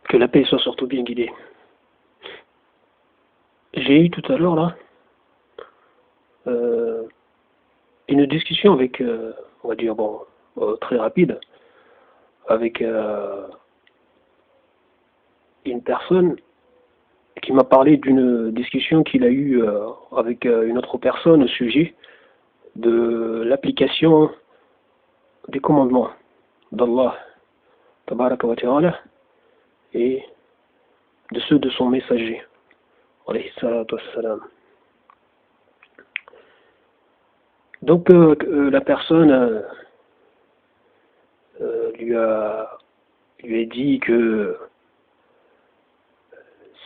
Que la paix soit surtout bien guidée. J'ai eu tout à l'heure là euh, une discussion avec, on va dire bon, très rapide, avec une personne qui m'a parlé d'une discussion qu'il a eue avec une autre personne au sujet de l'application des commandements d'Allah, tabaraka wa ta'ala, et de ceux de son messager, alayhi salatu wassalam. Donc la personne lui a dit que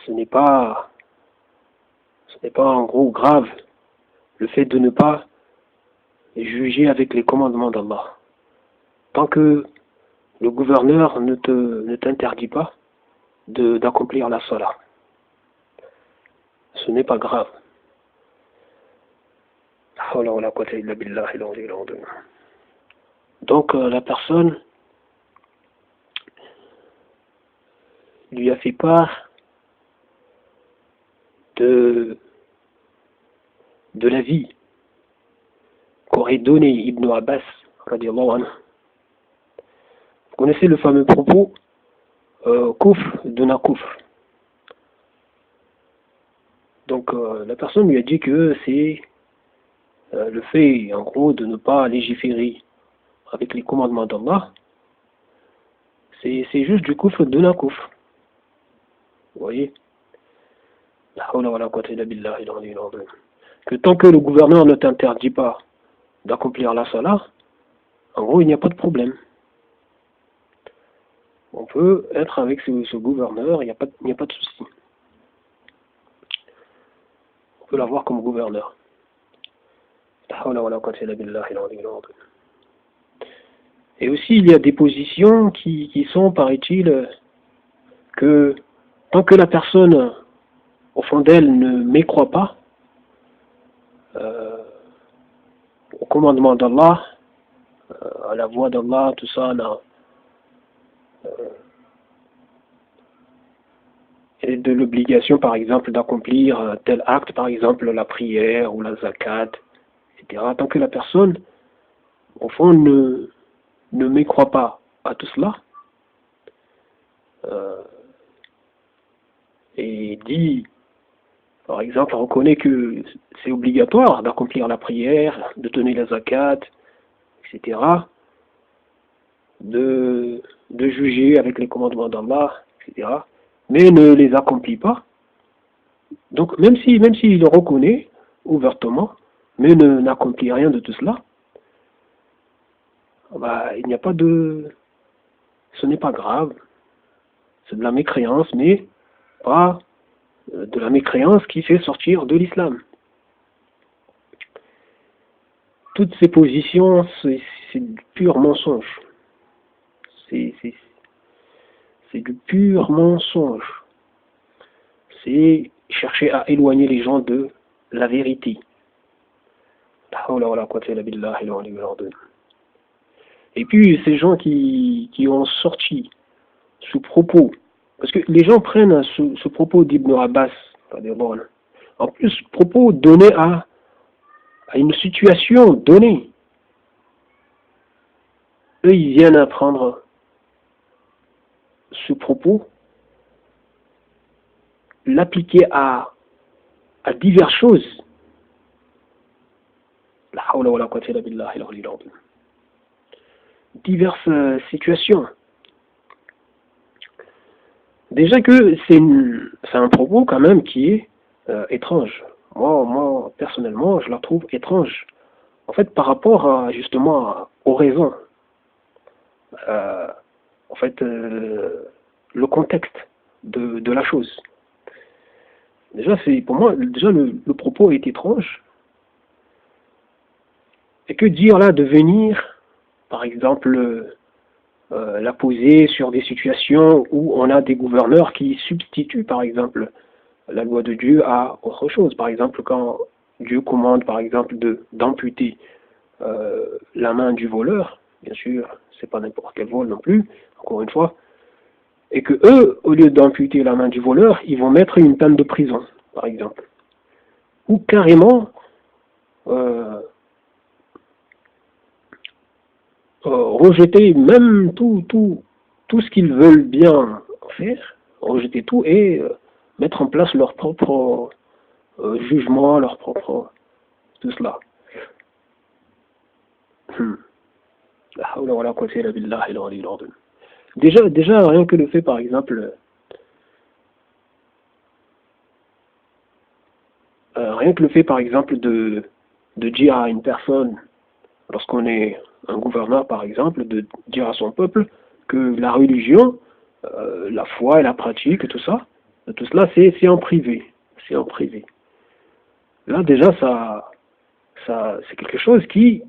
ce n'est pas en gros grave le fait de ne pas juger avec les commandements d'Allah. Tant que le gouverneur ne t'interdit pas d'accomplir la salat, ce n'est pas grave. Donc la personne lui a fait part de l'avis qu'aurait donné Ibn Abbas, radiallahu anhu. Vous connaissez le fameux propos Kufr duna kufr. Donc la personne lui a dit que c'est le fait en gros de ne pas légiférer avec les commandements d'Allah, c'est juste du kufr duna kufr. Vous voyez? Que tant que le gouverneur ne t'interdit pas d'accomplir la salat, en gros il n'y a pas de problème. On peut être avec ce gouverneur, il n'y a pas de souci. On peut l'avoir comme gouverneur. Et aussi il y a des positions qui sont, paraît-il, que tant que la personne au fond d'elle ne mécroit pas au commandement d'Allah, à la voix d'Allah, tout ça, et de l'obligation par exemple d'accomplir tel acte, par exemple la prière ou la zakat, etc. Tant que la personne au fond ne mécroit pas à tout cela et dit, par exemple, reconnaît que c'est obligatoire d'accomplir la prière, de donner la zakat, etc., de juger avec les commandements d'Allah, etc., mais ne les accomplit pas. Donc même s'il le reconnaît ouvertement, mais n'accomplit rien de tout cela, il n'y a pas de... Ce n'est pas grave, c'est de la mécréance, mais pas de la mécréance qui fait sortir de l'islam. Toutes ces positions, c'est du pur mensonge. C'est du pur mensonge. C'est chercher à éloigner les gens de la vérité. Et puis ces gens qui ont sorti ce propos, parce que les gens prennent ce propos d'Ibn Abbas, en plus propos donné à une situation donnée. Eux, ils viennent à prendre ce propos, l'appliquer à diverses choses. Diverses situations. Déjà que c'est un propos quand même qui est étrange. Moi, personnellement, je la trouve étrange. En fait, par rapport justement aux raisons. En fait, le contexte de la chose. Déjà, pour moi, le propos est étrange. Et que dire là de venir, par exemple, la poser sur des situations où on a des gouverneurs qui substituent, par exemple, la loi de Dieu à autre chose. Par exemple, quand Dieu commande, par exemple, d'amputer la main du voleur, bien sûr, c'est pas n'importe quel vol non plus, encore une fois, et que eux, au lieu d'amputer la main du voleur, ils vont mettre une peine de prison, par exemple. Ou carrément rejeter même tout ce qu'ils veulent bien faire, rejeter tout et mettre en place leur propre jugement, leur propre tout cela. Déjà, rien que le fait, par exemple, de dire à une personne, lorsqu'on est un gouverneur, par exemple, de dire à son peuple que la religion, la foi et la pratique, tout cela, c'est en privé. C'est en privé. Là, déjà, c'est quelque chose qui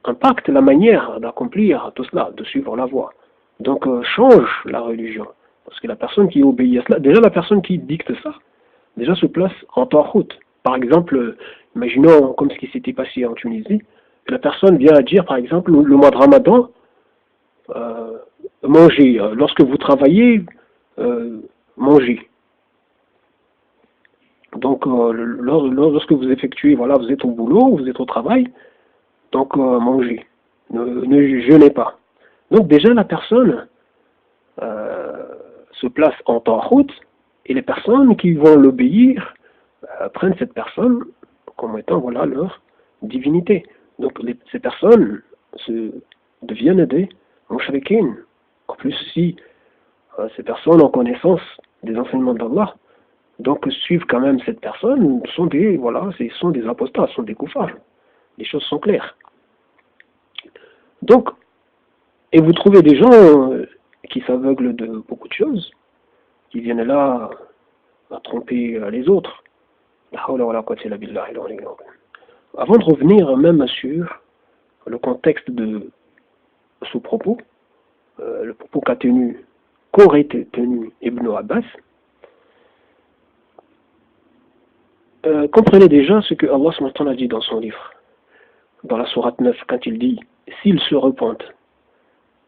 impacte la manière d'accomplir tout cela, de suivre la voie. Donc, change la religion. Parce que la personne qui obéit à cela, déjà la personne qui dicte ça, déjà se place en tarout. Par exemple, imaginons comme ce qui s'était passé en Tunisie, la personne vient à dire, par exemple, le mois de Ramadan, mangez. Lorsque vous travaillez, mangez. Donc, lorsque vous effectuez, voilà, vous êtes au boulot, vous êtes au travail, donc mangez. Ne jeûnez pas. Donc déjà, la personne se place en tarout, et les personnes qui vont l'obéir prennent cette personne comme étant voilà leur divinité. Donc ces personnes deviennent des mushrikines. En plus, si ces personnes ont connaissance des enseignements d'Allah, donc suivent quand même cette personne, sont des apostats, sont des koufars. Les choses sont claires. Donc, et vous trouvez des gens qui s'aveuglent de beaucoup de choses, qui viennent là à tromper les autres. Avant de revenir même sur le contexte de ce propos, le propos qu'aurait tenu Ibn Abbas, comprenez déjà ce que Allah a dit dans son livre, dans la sourate 9, quand il dit « S'ils se repentent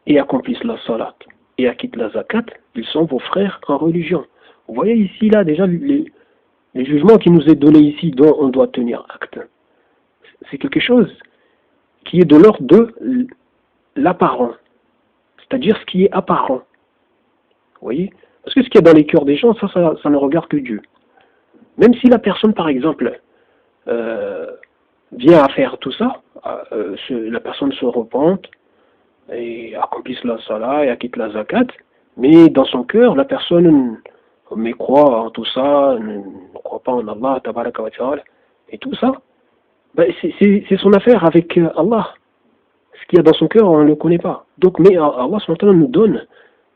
et accomplissent la salat et acquittent la zakat, ils sont vos frères en religion. » Vous voyez ici, là, déjà, les jugements qui nous est donné ici, dont on doit tenir acte. C'est quelque chose qui est de l'ordre de l'apparent, c'est-à-dire ce qui est apparent. Vous voyez? Parce que ce qui est dans les cœurs des gens, ça ne regarde que Dieu. Même si la personne, par exemple, vient à faire tout ça, la personne se repente et accomplisse la salat et acquitte la zakat, mais dans son cœur, la personne mécroit en tout ça, ne croit pas en Allah, tabaraka wa ta'ala, et tout ça, ben c'est son affaire avec Allah. Ce qu'il y a dans son cœur, on ne le connaît pas. Donc, mais Allah nous donne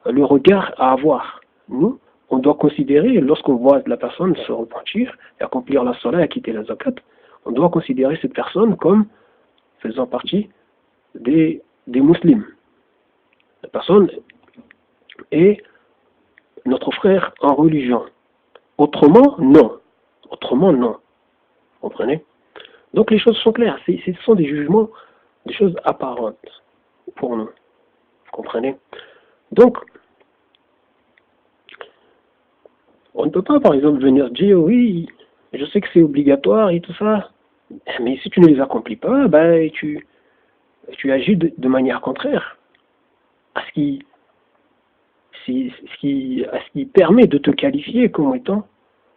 le regard à avoir. Nous, on doit considérer, lorsqu'on voit la personne se repentir et accomplir la salat et quitter la zakat, on doit considérer cette personne comme faisant partie des musulmans. La personne est notre frère en religion. Autrement, non. Autrement, non. Vous comprenez? Donc les choses sont claires. Ce sont des jugements, des choses apparentes pour nous. Vous comprenez? Donc, on ne peut pas, par exemple, venir dire, oui, je sais que c'est obligatoire et tout ça, mais si tu ne les accomplis pas, ben, tu agis de manière contraire à ce qui permet de te qualifier comme étant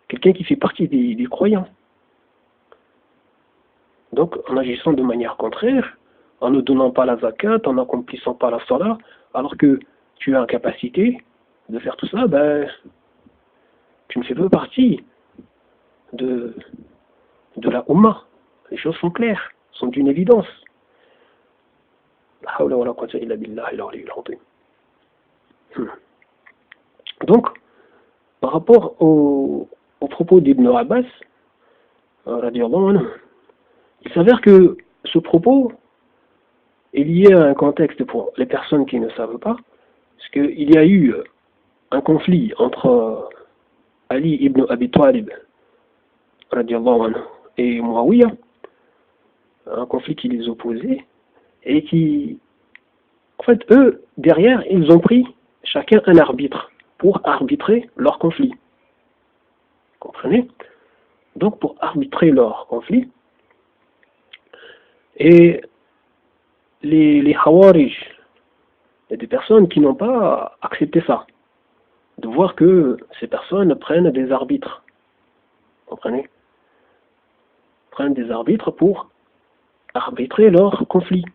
quelqu'un qui fait partie des croyants. Donc, en agissant de manière contraire, en ne donnant pas la zakat, en n'accomplissant pas la salat, alors que tu as la capacité de faire tout ça, ben, tu ne fais pas partie de la Ummah. Les choses sont claires, sont d'une évidence. Donc, par rapport au propos d'Ibn Abbas, il s'avère que ce propos est lié à un contexte pour les personnes qui ne savent pas, parce qu'il y a eu un conflit entre Ali ibn Abi Talib et Muawiyah, un conflit qui les opposait, et qui, en fait, eux, derrière, ils ont pris chacun un arbitre pour arbitrer leur conflit. Vous comprenez? Donc pour arbitrer leur conflit, et les Khawarij, il y a des personnes qui n'ont pas accepté ça, de voir que ces personnes prennent des arbitres. Vous comprenez? Prennent des arbitres pour arbitrer leur conflit.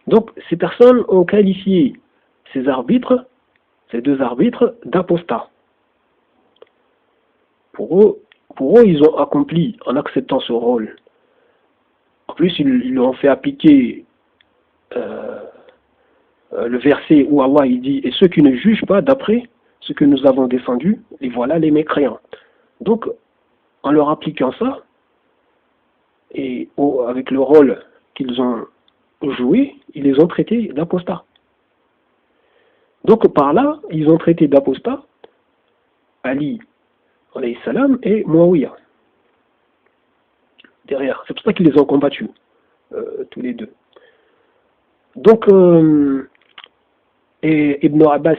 Donc ces personnes ont qualifié ces arbitres, ces deux arbitres, d'apostats. Pour eux, ils ont accompli en acceptant ce rôle. En plus, ils l'ont fait appliquer le verset où Allah il dit « Et ceux qui ne jugent pas d'après ce que nous avons descendu, et voilà les mécréants. » Donc, en leur appliquant ça, et avec le rôle qu'ils ont joué, ils les ont traités d'apostats. Donc, par là, ils ont traité d'apostats Ali, alayhi salam, et Muawiyah. Derrière. C'est pour ça qu'ils les ont combattus, tous les deux. Donc, et Ibn Abbas,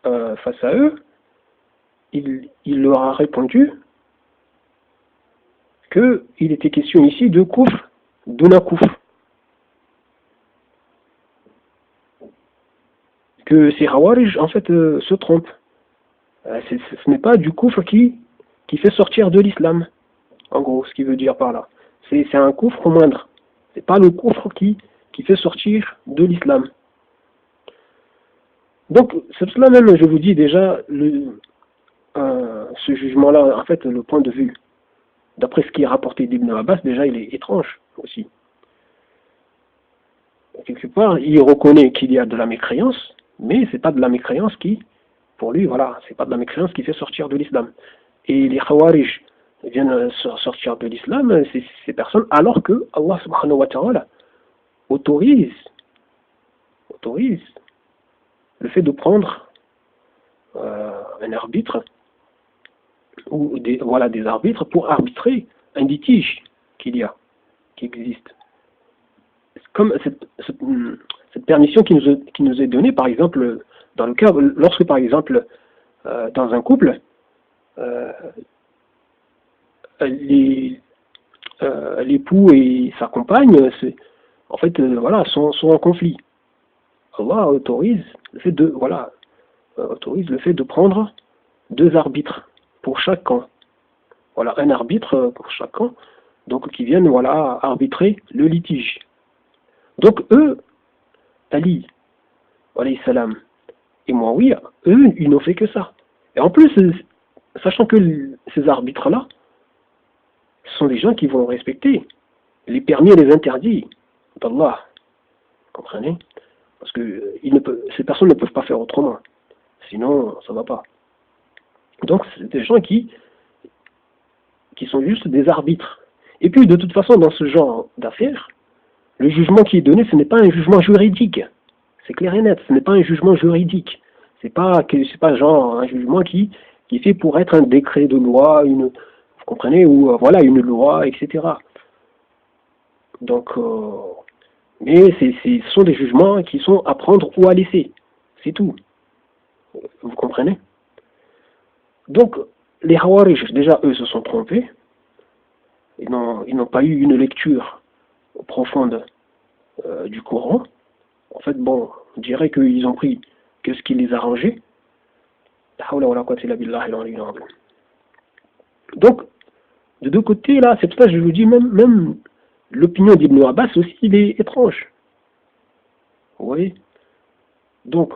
face à eux, il leur a répondu qu'il était question ici de Kufr, Duna Kufr. Que ces Khawarij, en fait, se trompent. Ce n'est pas du Kufr qui fait sortir de l'islam. En gros, ce qu'il veut dire par là. C'est un Kufr moindre. C'est pas le Kufr qui fait sortir de l'islam. Donc, c'est cela même, je vous dis déjà, ce jugement-là, en fait, le point de vue, d'après ce qui est rapporté d'Ibn Abbas, déjà, il est étrange aussi. Quelque part, il reconnaît qu'il y a de la mécréance, mais c'est pas de la mécréance qui, pour lui, voilà, c'est pas de la mécréance qui fait sortir de l'islam. Et les Khawarij viennent sortir de l'islam, ces personnes, alors que Allah subhanahu wa ta'ala autorise le fait de prendre un arbitre ou des arbitres pour arbitrer un litige qui existe. Comme cette permission qui nous est donnée, par exemple, dans le cas, lorsque par exemple, dans un couple, l'époux et sa compagne, en fait, sont en conflit. Allah autorise le fait de prendre deux arbitres pour chaque camp. Voilà, un arbitre pour chaque camp, donc qui viennent arbitrer le litige. Donc eux, Ali, alayhi salam, et Muawiyah, eux, ils n'ont fait que ça. Et en plus, sachant que ces arbitres-là sont des gens qui vont respecter les permis et les interdits d'Allah. Vous comprenez? Parce que ces personnes ne peuvent pas faire autrement. Sinon, ça ne va pas. Donc, c'est des gens qui sont juste des arbitres. Et puis, de toute façon, dans ce genre d'affaires, le jugement qui est donné, ce n'est pas un jugement juridique. C'est clair et net. Ce n'est pas un jugement juridique. C'est pas genre un jugement qui est fait pour être un décret de loi, vous comprenez, ou une loi, etc. Donc, mais ce sont des jugements qui sont à prendre ou à laisser. C'est tout. Vous comprenez? Donc, les Khawarij, déjà, eux, se sont trompés. Ils n'ont pas eu une lecture profonde du Coran. En fait, on dirait qu'ils ont pris que ce qui les arrangeait. Donc, de deux côtés, là, c'est pour ça que je vous dis, même l'opinion d'Ibn Abbas aussi, il est étrange. Vous voyez? Donc,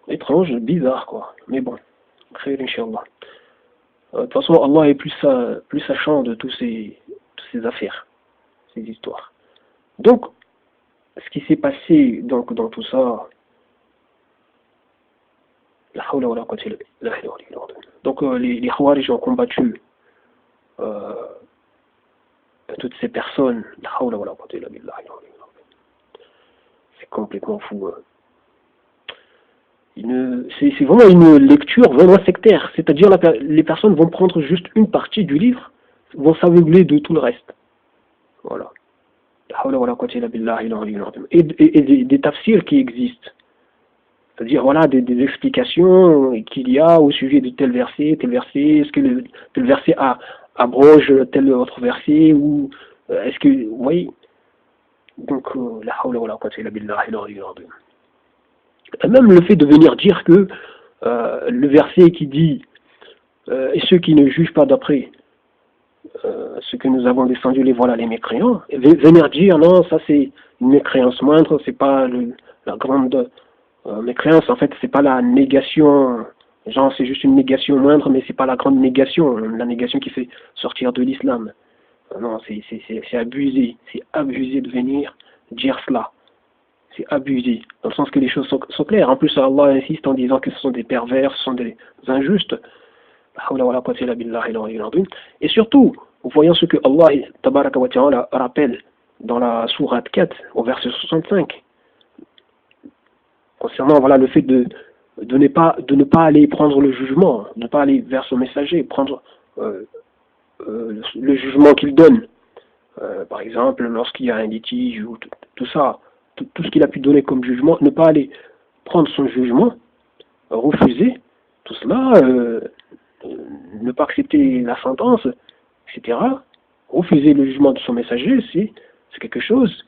étrange, bizarre, quoi. Mais bon, khayr, Inch'Allah. De toute façon, Allah est plus sachant de toutes ces affaires, ces histoires. Donc, ce qui s'est passé dans tout ça, donc les Khawarij ont combattu toutes ces personnes. C'est complètement fou. C'est vraiment une lecture vraiment sectaire. C'est-à-dire les personnes vont prendre juste une partie du livre, vont s'aveugler de tout le reste. Voilà. Et des tafsirs qui existent. C'est-à-dire, voilà, des explications qu'il y a au sujet de tel verset, est-ce que tel verset abroge tel autre verset, ou est-ce que, vous voyez, donc, la hawla wa la quwwata illa billahi al-aliyyil azim. Et même le fait de venir dire que le verset qui dit et ceux qui ne jugent pas d'après ce que nous avons descendu, les voilà les mécréants, et venir dire non, ça c'est une mécréance moindre, c'est pas la grande mécréance, en fait, c'est pas la négation, genre c'est juste une négation moindre, mais c'est pas la grande négation, la négation qui fait sortir de l'islam. Non, c'est abusé de venir dire cela. C'est abusé, dans le sens que les choses sont claires. En plus, Allah insiste en disant que ce sont des pervers, ce sont des injustes. Et surtout, voyons ce que Allah tabaraka wa ta'ala rappelle dans la sourate 4, au verset 65, concernant voilà, le fait de ne pas aller prendre le jugement, de ne pas aller vers son messager, prendre le jugement qu'il donne. Par exemple, lorsqu'il y a un litige ou tout ça, tout ce qu'il a pu donner comme jugement, ne pas aller prendre son jugement, refuser tout cela, ne pas accepter la sentence, etc. Refuser le jugement de son messager, c'est quelque chose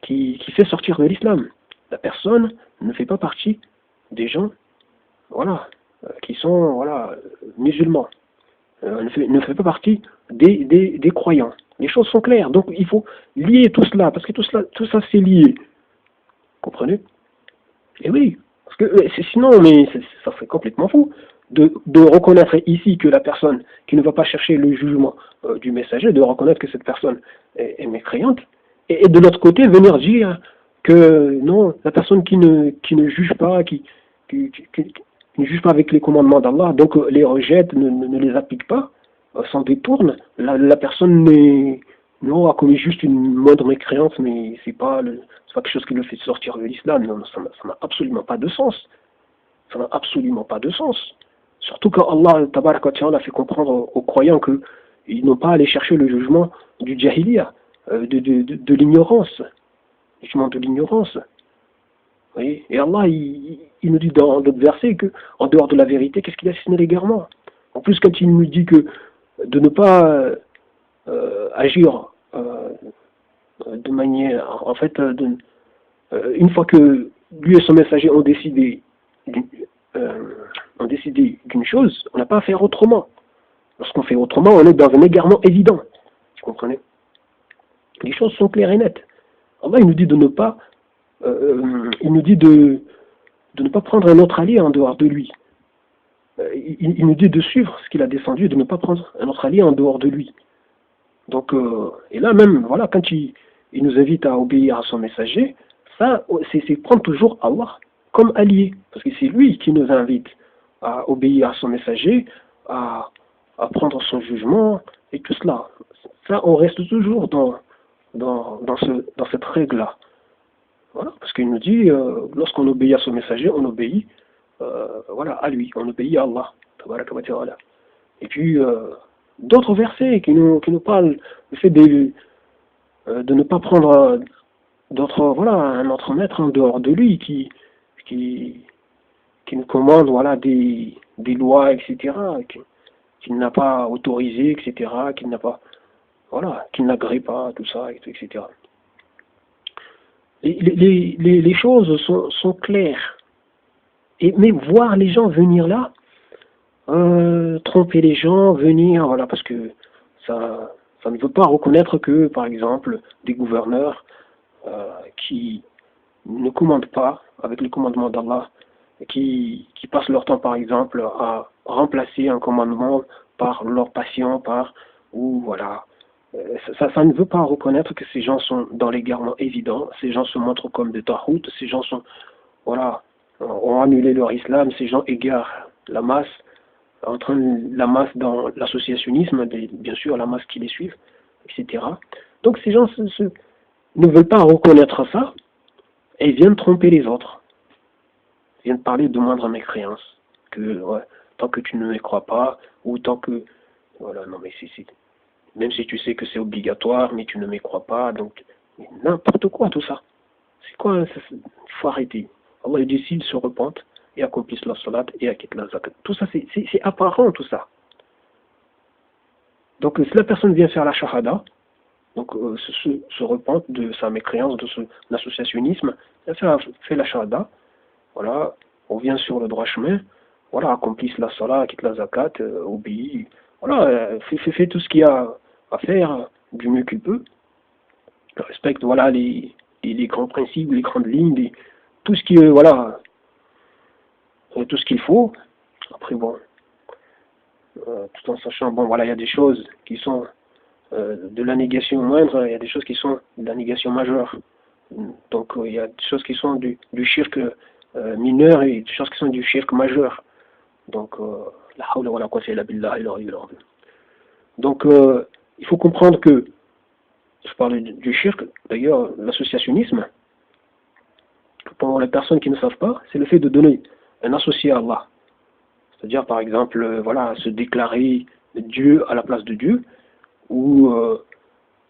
qui fait sortir de l'islam. La personne ne fait pas partie des gens, voilà, qui sont voilà musulmans. Ne fait pas partie des croyants. Les choses sont claires, donc il faut lier tout cela, parce que tout ça c'est lié. Comprenez? Et oui, parce que sinon, mais ça serait complètement fou de reconnaître ici que la personne qui ne va pas chercher le jugement du messager, de reconnaître que cette personne est mécréante, et de l'autre côté venir dire que non, la personne qui ne juge pas, qui ne juge pas avec les commandements d'Allah, donc les rejette, ne les applique pas, s'en détourne, la personne a commis juste une moindre mécréance, mais c'est pas quelque chose qui le fait sortir de l'islam. Non, ça n'a absolument pas de sens. Ça n'a absolument pas de sens. Surtout quand Allah tabaraka wa ta'ala fait comprendre aux croyants qu'ils n'ont pas à aller chercher le jugement du jahiliya, de l'ignorance. Le jugement de l'ignorance. Oui. Et Allah, il nous dit dans d'autres versets que, en dehors de la vérité, qu'est-ce qu'il a si ce n'est l'égarement? En plus, quand il nous dit que de ne pas agir de manière, en fait, une fois que lui et son messager ont décidé d'une chose, on n'a pas à faire autrement. Lorsqu'on fait autrement, on est dans un égarement évident. Vous comprenez? Les choses sont claires et nettes. Allah, il nous dit de ne pas, il nous dit de ne pas prendre un autre allié en dehors de lui. Il nous dit de suivre ce qu'il a descendu et de ne pas prendre un autre allié en dehors de lui. Donc, et là même, voilà, quand il nous invite à obéir à son messager, ça, c'est prendre toujours Allah comme allié, parce que c'est lui qui nous invite à obéir à son messager, à prendre son jugement, et tout cela. Ça, on reste toujours dans cette règle-là. Voilà, parce qu'il nous dit, lorsqu'on obéit à son messager, on obéit voilà, à lui, on obéit à Allah. Et puis, d'autres versets qui nous parlent du fait de ne pas prendre un autre maître en dehors de lui qui nous commande voilà, des lois, etc., qu'il n'a pas autorisé, etc., qu'il n'a pas, voilà, qu'il n'agrée pas, tout ça, etc. Les choses sont claires. Mais voir les gens venir là, tromper les gens, venir, voilà, parce que ça ne veut pas reconnaître que, par exemple, des gouverneurs qui ne commandent pas avec le commandement d'Allah, qui passent leur temps, par exemple, à remplacer un commandement par leur passion, ou voilà. Ça ne veut pas reconnaître que ces gens sont dans l'égarement évident, ces gens se montrent comme des taroutes, ces gens voilà, ont annulé leur islam, ces gens égarent la masse, entraînent la masse dans l'associationnisme, bien sûr la masse qui les suit, etc. Donc ces gens ne veulent pas reconnaître ça et viennent tromper les autres, viennent parler de moindre mécréance, que ouais, tant que tu ne me crois pas, ou tant que... Voilà, non mais c'est même si tu sais que c'est obligatoire, mais tu ne m'y crois pas, donc n'importe quoi tout ça. C'est quoi? Il faut arrêter. Allah dit s'ils se repentent et accomplissent la salat et acquittent la zakat. Tout ça, c'est apparent tout ça. Donc si la personne vient faire la shahada, donc se repente de sa mécréance, de l'associationnisme, elle fait la shahada, voilà, on vient sur le droit chemin, voilà, accomplissent la salat, acquittent la zakat, obéit, voilà, fait tout ce qu'il y a à faire du mieux qu'il peut, respecte voilà les grands principes, les grandes lignes, tout ce qui voilà, tout ce qu'il faut. Après bon, tout en sachant bon voilà, il y a des choses qui sont de la négation moindre, il y a des choses qui sont de la négation majeure. Donc il y a des choses qui sont du shirk mineur et des choses qui sont du shirk majeur. Donc la hawla wa la quwwata illa billah. Donc il faut comprendre que je parle du shirk, d'ailleurs l'associationnisme, pour les personnes qui ne savent pas, c'est le fait de donner un associé à Allah. C'est-à-dire par exemple voilà, se déclarer Dieu à la place de Dieu, ou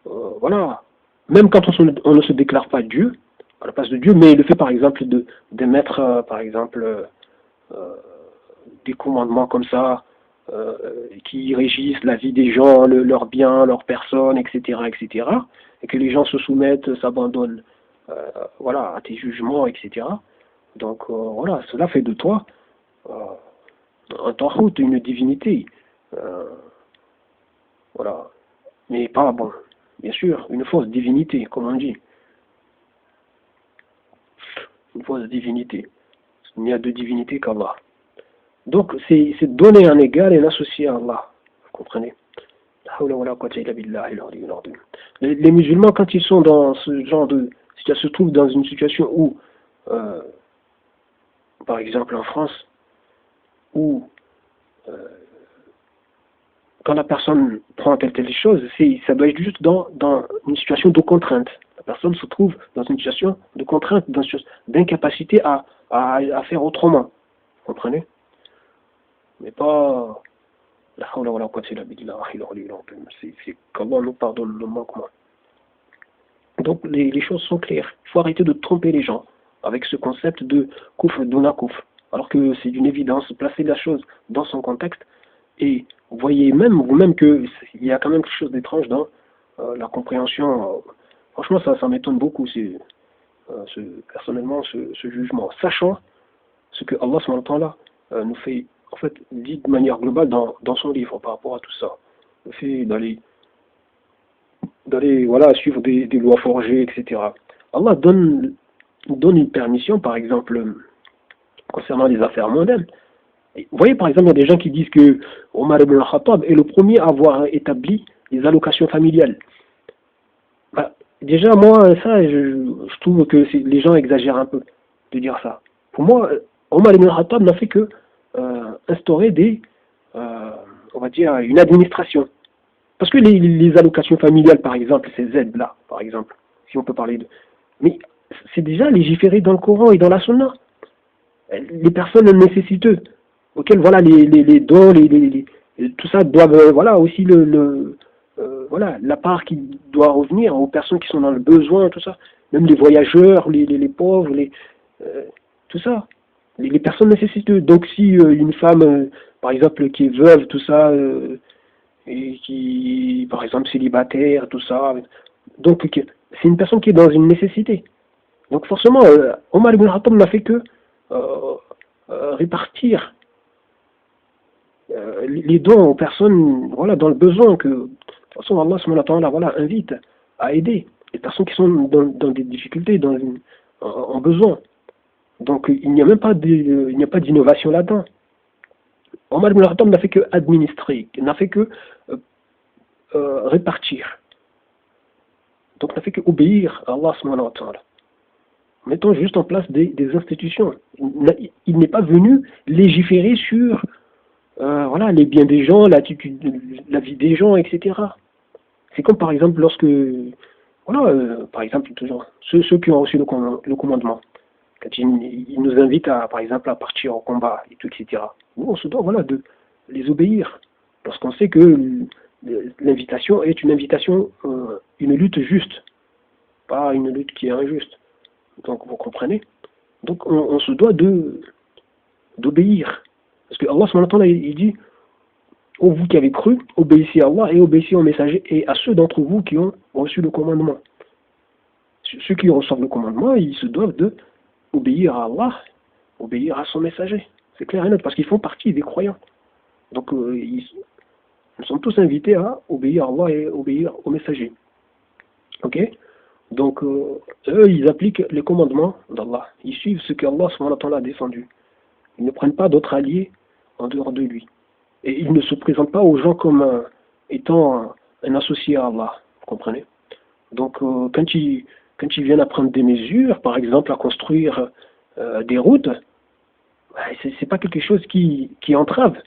voilà, même quand on ne se déclare pas Dieu à la place de Dieu, mais le fait par exemple d'émettre par exemple des commandements comme ça qui régissent la vie des gens, leurs biens, leurs personnes, etc., etc., et que les gens se soumettent, s'abandonnent voilà, à tes jugements, etc. Donc voilà, cela fait de toi un tawhid, une divinité. Voilà. Mais pas, bon, bien sûr, une fausse divinité, comme on dit. Une fausse divinité. Il n'y a de divinité qu'Allah. Donc, c'est donner un égal et l'associer à Allah. Vous comprenez? Les musulmans, quand ils sont dans ce genre de... Si se trouvent dans une situation où, par exemple en France, où quand la personne prend telle chose, ça doit être juste dans une situation de contrainte. La personne se trouve dans une situation de contrainte, d'incapacité à faire autrement. Vous comprenez? Mais pas... C'est qu'Allah nous pardonne le manquement. Donc les choses sont claires. Il faut arrêter de tromper les gens avec ce concept de kufr, duna kufr. Alors que c'est d'une évidence, placer la chose dans son contexte. Et vous voyez même vous-même qu'il y a quand même quelque chose d'étrange dans la compréhension. Franchement, ça m'étonne beaucoup, personnellement, ce jugement. Sachant ce que Allah subhanahu wa ta'ala nous fait, en fait, dit de manière globale dans son livre par rapport à tout ça. Le fait d'aller voilà, suivre des lois forgées, etc. Allah donne une permission, par exemple, concernant les affaires mondaines. Vous voyez, par exemple, il y a des gens qui disent que Omar ibn al-Khattab est le premier à avoir établi les allocations familiales. Bah, déjà, moi, ça, je trouve que les gens exagèrent un peu de dire ça. Pour moi, Omar ibn al-Khattab n'a fait que instaurer on va dire, une administration. Parce que les allocations familiales, par exemple, ces aides-là, par exemple, si on peut parler de... Mais c'est déjà légiféré dans le Coran et dans la Sunna. Les personnes nécessiteuses, auxquelles voilà les dons, tout ça doivent voilà aussi voilà la part qui doit revenir aux personnes qui sont dans le besoin, tout ça, même les voyageurs, les pauvres, tout ça, les personnes nécessiteuses. Donc si une femme par exemple qui est veuve, tout ça, et qui par exemple célibataire, tout ça, donc c'est une personne qui est dans une nécessité. Donc forcément Omar ibn Khattab n'a fait que répartir les dons aux personnes voilà, dans le besoin, que de toute façon Allah subhanahu wa ta'ala, voilà, invite à aider les personnes qui sont dans des difficultés, en besoin. Donc il n'y a même pas d'innovation là-dedans. Omar ibn Khattab n'a fait que administrer, n'a fait que répartir. Donc n'a fait que obéir à Allah subhanahu wa ta'ala. Mettons juste en place des institutions. Il n'est pas venu légiférer sur voilà, les biens des gens, la vie des gens, etc. C'est comme par exemple lorsque, voilà, par exemple, toujours, ceux qui ont reçu le commandement, quand ils nous invitent par exemple, à partir au combat, et tout, etc. Nous, on se doit, voilà, de les obéir. Lorsqu'on sait que l'invitation est une invitation, une lutte juste, pas une lutte qui est injuste. Donc vous comprenez. Donc on se doit d'obéir. Parce que Allah subhanahu wa ta'ala, il dit, ô vous qui avez cru, obéissez à Allah et obéissez aux messagers et à ceux d'entre vous qui ont reçu le commandement. Ceux qui reçoivent le commandement, ils se doivent de obéir à Allah, obéir à son messager. C'est clair et net, parce qu'ils font partie des croyants. Donc nous sommes tous invités à obéir à Allah et obéir aux messagers. Ok? Donc eux, ils appliquent les commandements d'Allah. Ils suivent ce qu'Allah subhanahu wa ta'ala a défendu. Ils ne prennent pas d'autres alliés en dehors de lui. Et ils ne se présentent pas aux gens comme étant un associé à Allah. Vous comprenez? Donc quand ils viennent à prendre des mesures, par exemple à construire des routes, c'est pas quelque chose qui entrave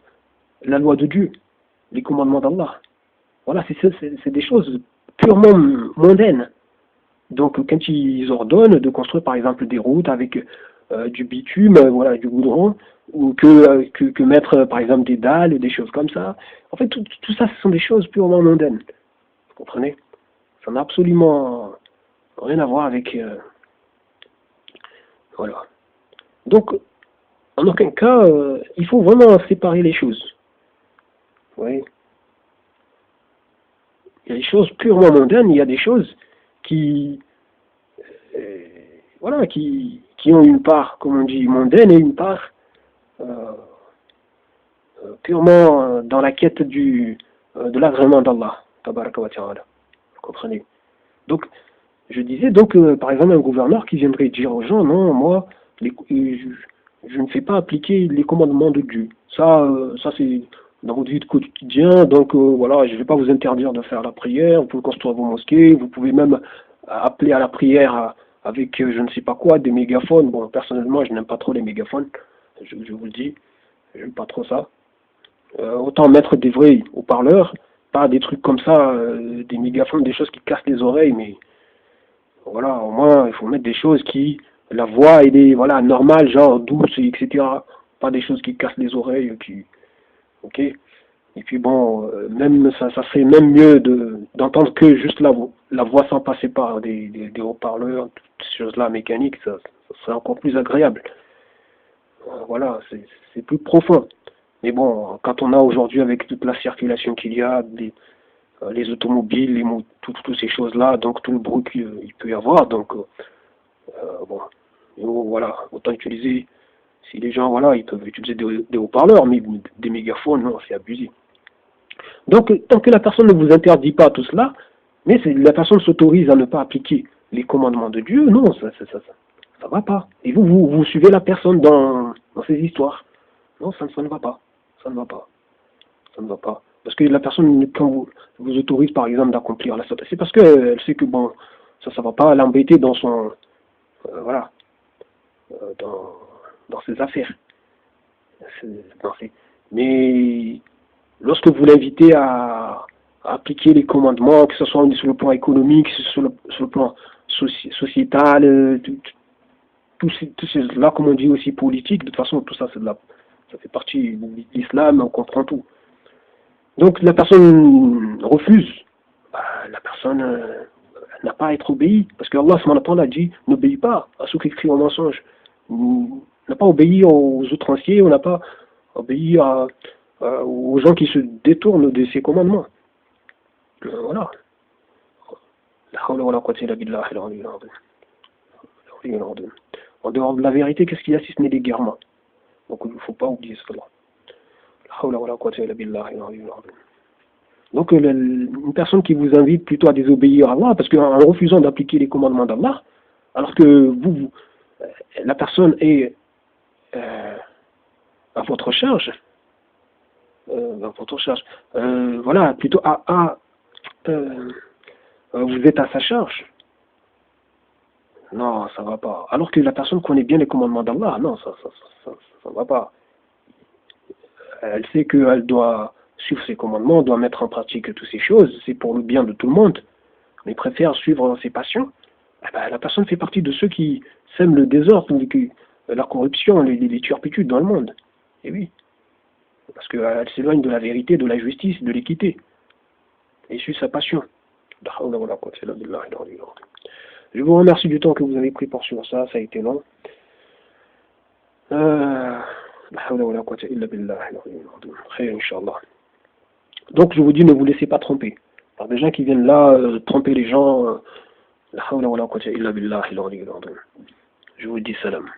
la loi de Dieu, les commandements d'Allah. Voilà, c'est des choses purement mondaines. Donc quand ils ordonnent de construire par exemple des routes avec du bitume, voilà, du goudron, ou que mettre par exemple des dalles, des choses comme ça. En fait, tout ça, ce sont des choses purement mondaines. Vous comprenez? Ça n'a absolument rien à voir avec... voilà. Donc, en aucun cas, il faut vraiment séparer les choses. Vous voyez? Il y a des choses purement mondaines, il y a des choses qui... voilà, qui ont une part, comme on dit, mondaine et une part purement dans la quête de l'agrément d'Allah. Tabaraka wa ta'ala. Vous comprenez? Donc, je disais donc, par exemple, un gouverneur qui viendrait dire aux gens, non, moi, je ne fais pas appliquer les commandements de Dieu. Ça c'est dans votre vie de quotidien, donc voilà, je ne vais pas vous interdire de faire la prière, vous pouvez construire vos mosquées, vous pouvez même appeler à la prière avec je ne sais pas quoi, des mégaphones. Bon, personnellement, je n'aime pas trop les mégaphones, je vous le dis, j'aime pas trop ça. Autant mettre des vrais haut-parleurs, pas des trucs comme ça, des mégaphones, des choses qui cassent les oreilles, mais voilà, au moins, il faut mettre des choses qui, la voix, elle est, voilà, normale, genre douce, etc. Pas des choses qui cassent les oreilles, ok? Et puis bon, même ça serait même mieux d'entendre que juste la voix sans passer par des haut-parleurs, toutes ces choses-là mécaniques, ça serait encore plus agréable. Voilà, c'est plus profond. Mais bon, quand on a aujourd'hui avec toute la circulation qu'il y a, les automobiles, toutes ces choses-là, donc tout le bruit qu'il peut y avoir, donc bon, voilà, autant utiliser, si les gens, voilà, ils peuvent utiliser des haut-parleurs, mais des mégaphones, non, c'est abusé. Donc, tant que la personne ne vous interdit pas tout cela, mais la personne s'autorise à ne pas appliquer les commandements de Dieu, non, ça va pas. Et vous suivez la personne dans ces histoires. Non, ça ne va pas. Ça ne va pas. Ça ne va pas. Parce que la personne, quand vous autorise par exemple d'accomplir la salat, c'est parce qu'elle sait que bon, ça ne va pas l'embêter dans son, voilà, dans ses affaires. Mais lorsque vous l'invitez à appliquer les commandements, que ce soit sur le plan économique, sur le plan sociétal, tout cela, comme on dit aussi politique, de toute façon, tout ça, ça fait partie de l'islam, on comprend tout. Donc la personne refuse, la personne n'a pas à être obéie, parce que Allah subhanahu wa ta'ala dit, n'obéis pas à ceux qui crient au mensonge. On n'a pas obéi aux outranciers, on n'a pas obéi aux gens qui se détournent de ses commandements. Voilà. En dehors de la vérité, qu'est-ce qu'il y a si ce n'est des guerrements? Donc il ne faut pas oublier cela. Donc une personne qui vous invite plutôt à désobéir à Allah, parce qu'en refusant d'appliquer les commandements d'Allah, alors que la personne est à votre charge, voilà, plutôt vous êtes à sa charge. Non, ça va pas. Alors que la personne connaît bien les commandements d'Allah, non, ça va pas. Elle sait qu'elle doit suivre ses commandements, doit mettre en pratique toutes ces choses, c'est pour le bien de tout le monde, mais préfère suivre ses passions. La personne fait partie de ceux qui sèment le désordre, la corruption, les turpitudes dans le monde. Et oui, parce qu'elle s'éloigne de la vérité, de la justice, de l'équité. et suit sa passion. Je vous remercie du temps que vous avez pris pour suivre ça, ça a été long. Donc je vous dis, ne vous laissez pas tromper par des gens qui viennent là tromper les gens. Je vous dis salam.